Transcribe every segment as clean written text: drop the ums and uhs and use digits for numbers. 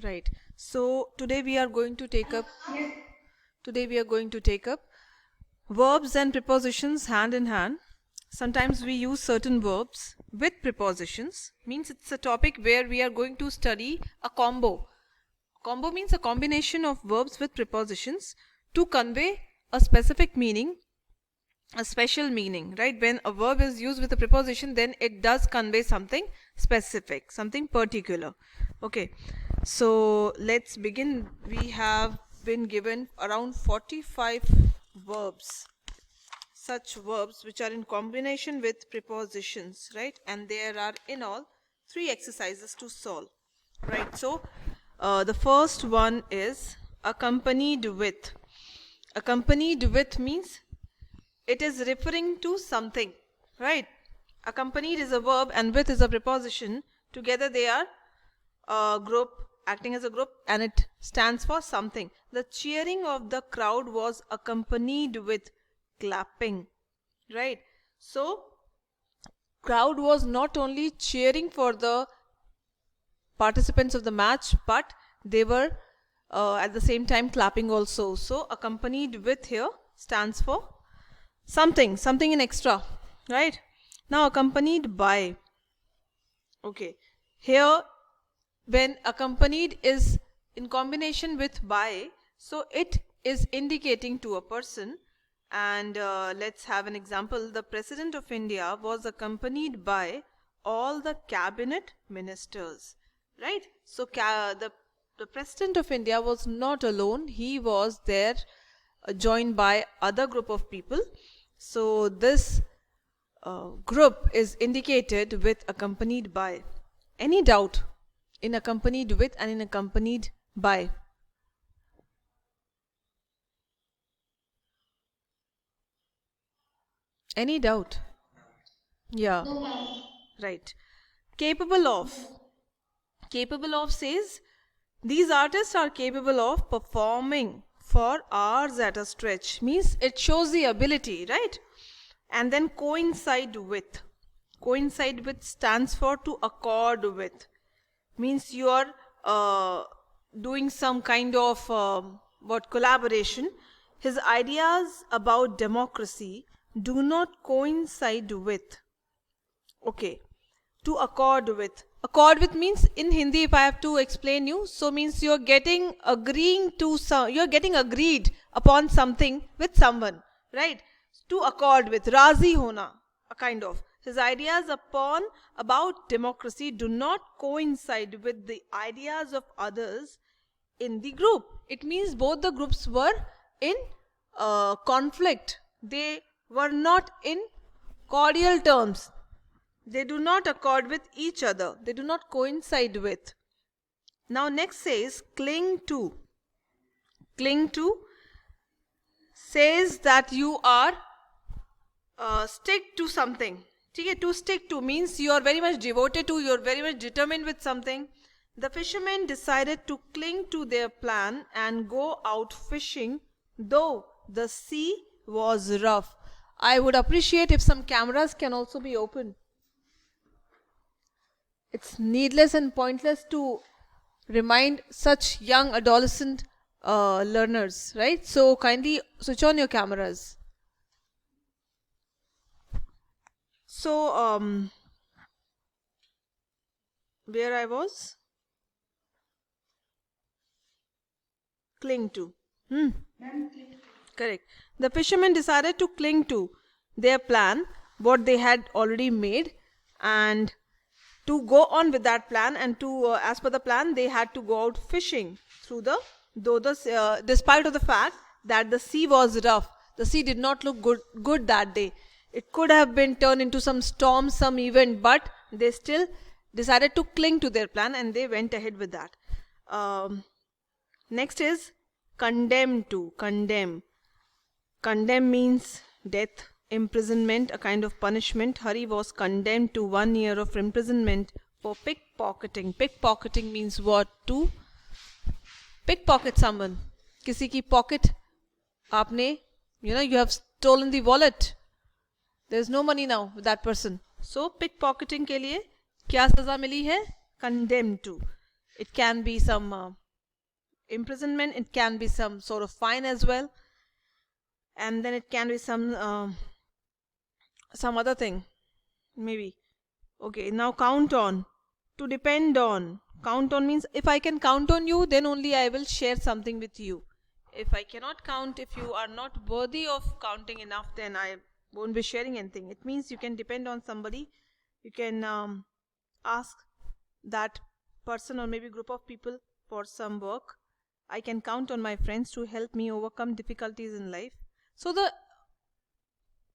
Right. So today we are going to take up verbs and prepositions hand in hand. Sometimes we use certain verbs with prepositions. Means it's a topic where we are going to study a combo. Combo means a combination of verbs with prepositions to convey a specific meaning, a special meaning, right? When a verb is used with a preposition, then it does convey something specific, something particular. Okay, so let's begin. We have been given around 45 verbs, such verbs which are in combination with prepositions, right? And there are in all 3 exercises to solve, right? So the first one is accompanied with. Accompanied with means it is referring to something, right? Accompanied is a verb and with is a preposition. Together they are a group, acting as a group, and it stands for something. The cheering of the crowd was accompanied with clapping, right? So crowd was not only cheering for the participants of the match, but they were at the same time clapping also. So accompanied with here stands for something in extra, right? Now accompanied by. Okay, here when accompanied is in combination with by, so it is indicating to a person. And let's have an example. The President of India was accompanied by all the cabinet ministers, right? So the President of India was not alone, he was there joined by other group of people. So this group is indicated with accompanied by. Any doubt in accompanied with and in accompanied by? Any doubt? Yeah. No, ma'am. Right. Capable of. Capable of says these artists are capable of performing for hours at a stretch. Means it shows the ability, right? And then coincide with. Coincide with stands for to accord with. Means you are doing some kind of collaboration. His ideas about democracy do not coincide with. Okay, to accord with. Accord with means in Hindi, if I have to explain you, so means you're getting agreed upon something with someone, right? To accord with, razi hona, a kind of. His ideas about democracy do not coincide with the ideas of others in the group. It means both the groups were in conflict. They were not in cordial terms. They do not accord with each other. They do not coincide with. Now next says cling to. Cling to says that you are stick to something. Okay, to stick to means you are very much devoted to, you are very much determined with something. The fishermen decided to cling to their plan and go out fishing, though the sea was rough. I would appreciate if some cameras can also be open. It's needless and pointless to remind such young adolescent learners, right? So kindly switch on your cameras. So where I was? Cling to. Correct. The fishermen decided to cling to their plan, what they had already made, and to go on with that plan, and to as per the plan they had to go out fishing through despite of the fact that the sea was rough. The sea did not look good that day. It could have been turned into some storm, some event, but they still decided to cling to their plan and they went ahead with that. Next is condemn to. Condemn means death, imprisonment, a kind of punishment. Hari was condemned to 1 year of imprisonment for pickpocketing. Pickpocketing means what? To pickpocket someone. Kisi ki pocket aapne, you have stolen the wallet. There's no money now with that person. So pickpocketing के लिए क्या सजा मिली है? Condemned to. It can be some imprisonment, it can be some sort of fine as well, and then it can be some other thing, maybe. Okay, now count on. To depend on. Count on means if I can count on you, then only I will share something with you. If I cannot count, if you are not worthy of counting enough, then I won't be sharing anything. It means you can depend on somebody. You can ask that person or maybe group of people for some work. I can count on my friends to help me overcome difficulties in life. So the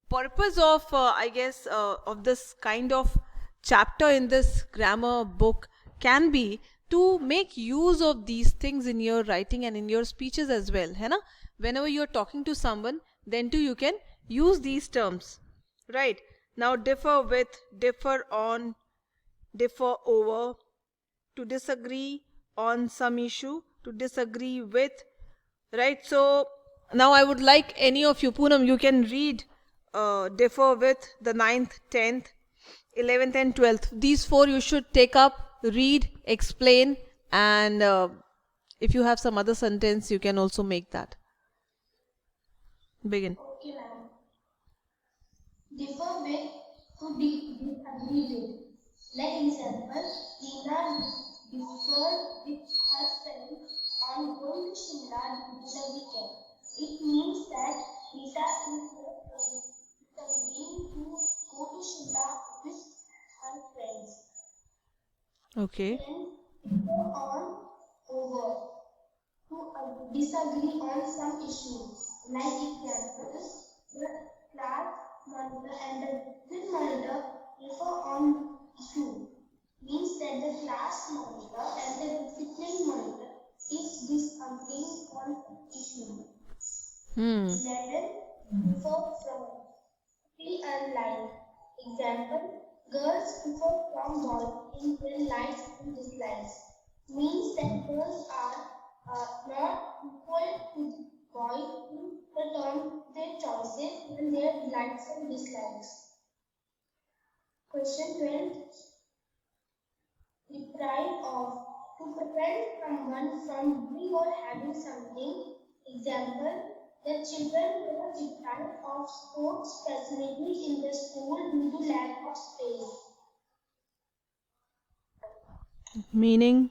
purpose of I guess of this kind of chapter in this grammar book can be to make use of these things in your writing and in your speeches as well, है ना? Whenever you are talking to someone, then too you can use these terms, right? Now differ with, differ on, differ over, to disagree on some issue, to disagree with, right? So now I would like any of you, Poonam, you can read differ with the 9th, 10th, 11th and 12th. These four you should take up, read, explain, and if you have some other sentence, you can also make that. Begin. Okay, ma'am. Differ with, to disagree with. Like example, Leena differed with her friend on going to Shimla during the weekend. It means that Rita is disagreeing to go to Shimla with her friends. Okay. Then differ on over. To disagree on some issues. Like examples, the class monitor and the discipline monitor differ on issue. Means that the class monitor and the discipline monitor is disagreeing on issue. 11. Differ from. Be unlike. Example, girls differ from boys in their likes and dislikes. Means that girls are not equal to boys in their choices and their likes and dislikes. Question 12. Deprive of. To prevent someone from doing or having something. Example, the children were deprived of sports facilities in the school due to lack of space. Meaning?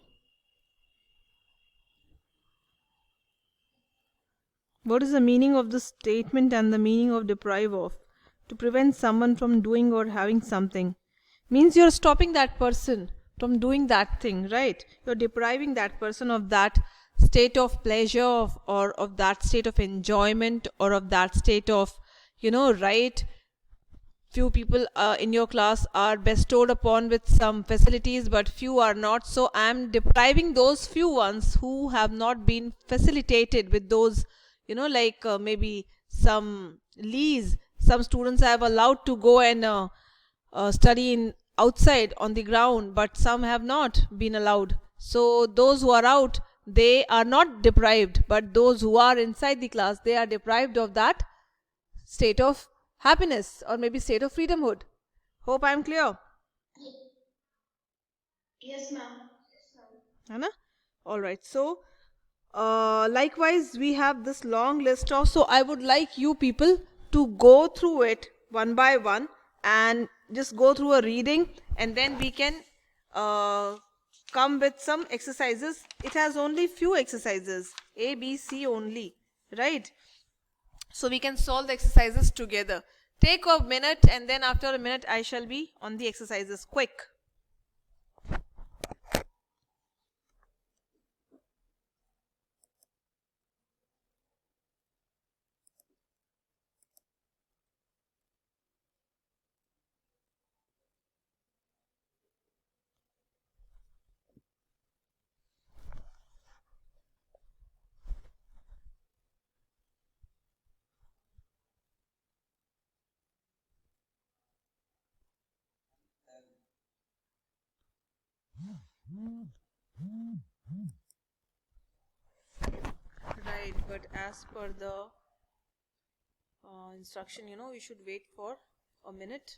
What is the meaning of this statement and the meaning of deprive of? To prevent someone from doing or having something. Means you're stopping that person from doing that thing, right? You're depriving that person of that state of pleasure or of that state of enjoyment or of that state of, right? Few people in your class are bestowed upon with some facilities, but few are not. So I am depriving those few ones who have not been facilitated with those, like maybe some lease. Some students have allowed to go and study in outside on the ground, but some have not been allowed. So those who are out, they are not deprived, but those who are inside the class, they are deprived of that state of happiness or maybe state of freedomhood. Hope I am clear. Yes, ma'am. Anna? All right. So likewise we have this long list of, so I would like you people to go through it one by one and just go through a reading, and then we can come with some exercises. It has only few exercises, A, B, C only, right? So we can solve the exercises together. Take a minute, and then after a minute I shall be on the exercises. Quick. Right, but as per the instruction, we should wait for a minute.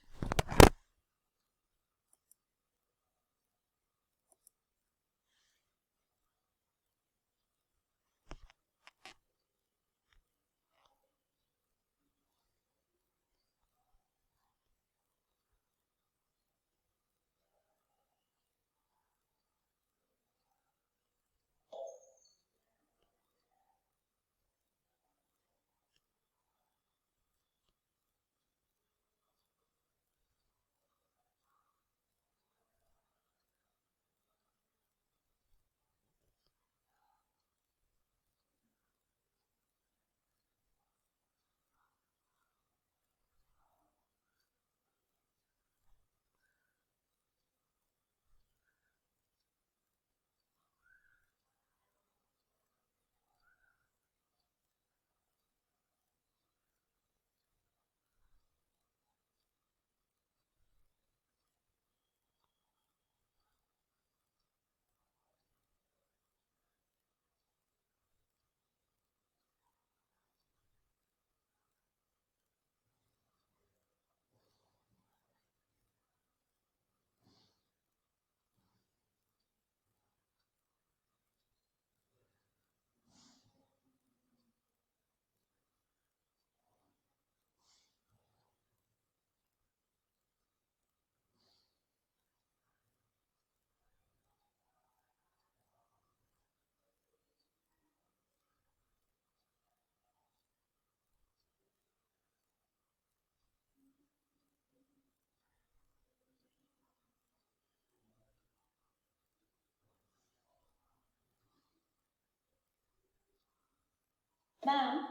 Ma'am,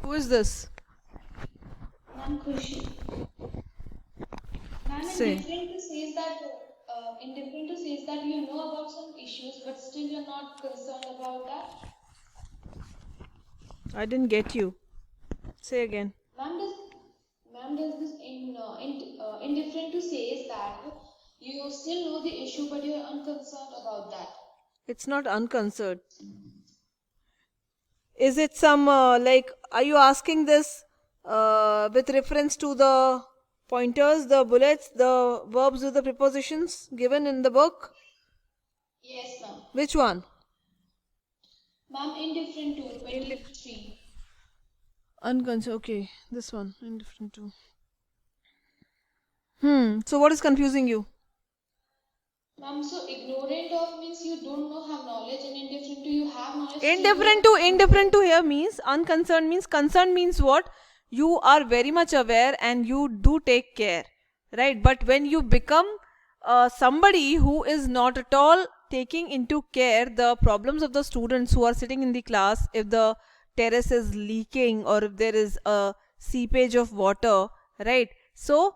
Who is this? ma'am, Khushi. Ma'am, Say. indifferent to says that you know about some issues, but still you're not concerned about that. I didn't get you. Say again. Ma'am, does this indifferent to says that you still know the issue, but you're unconcerned about that. It's not unconcerned. Is it some are you asking this with reference to the pointers, the bullets, the verbs with the prepositions given in the book? Yes, ma'am. Which one? Ma'am, indifferent to 23. Unconcerned. Okay, this one. Indifferent to. So what is confusing you? Ma'am, so ignorant of means you don't know, have knowledge, and indifferent to you have knowledge. Indifferent to here means unconcerned means concerned means what? You are very much aware and you do take care, right? But when you become somebody who is not at all taking into care the problems of the students who are sitting in the class, if the terrace is leaking or if there is a seepage of water, right? So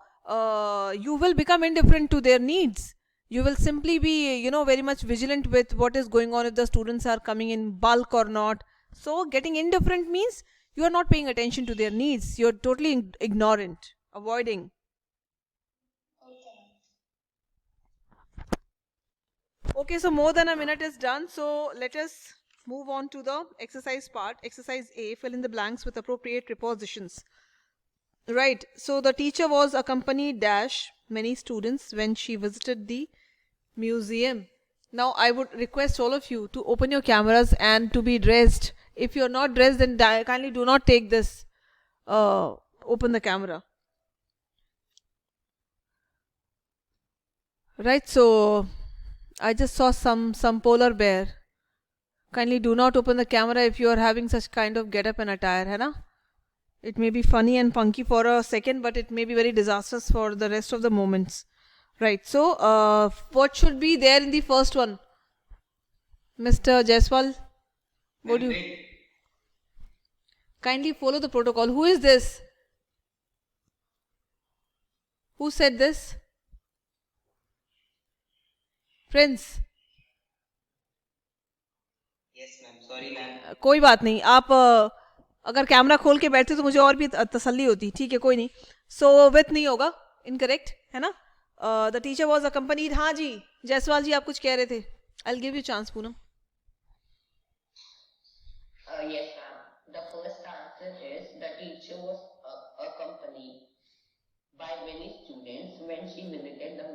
you will become indifferent to their needs. You will simply be very much vigilant with what is going on, if the students are coming in bulk or not. So getting indifferent means you are not paying attention to their needs, you're totally ignorant, avoiding. Okay, so more than a minute is done, so let us move on to the exercise part. Exercise A, fill in the blanks with appropriate prepositions. Right, so the teacher was accompanied dash many students when she visited the museum. Now I would request all of you to open your cameras and to be dressed. If you're not dressed, then kindly do not take this. Open the camera. Right, so I just saw some polar bear. Kindly do not open the camera if you are having such kind of get up and attire, hai na? It may be funny and funky for a second, but it may be very disastrous for the rest of the moments. Right, so what should be there in the first one? Mr. Jaiswal, what do you kindly follow the protocol? Who is this? Who said this? Prince. Yes, ma'am. Sorry, ma'am. कोई बात नहीं, आप अगर camera खोल के बैठते तो मुझे और भी तसल्ली होती. ठीक है, कोई नहीं. सो विथ नहीं होगा, इनकरेक्ट है ना. The teacher was accompanied. हाँ जी जायसवाल जी, आप कुछ कह रहे थे. I will give you chance Poonam. Yes, ma'am. The first answer is the teacher was accompanied by many students when she visited the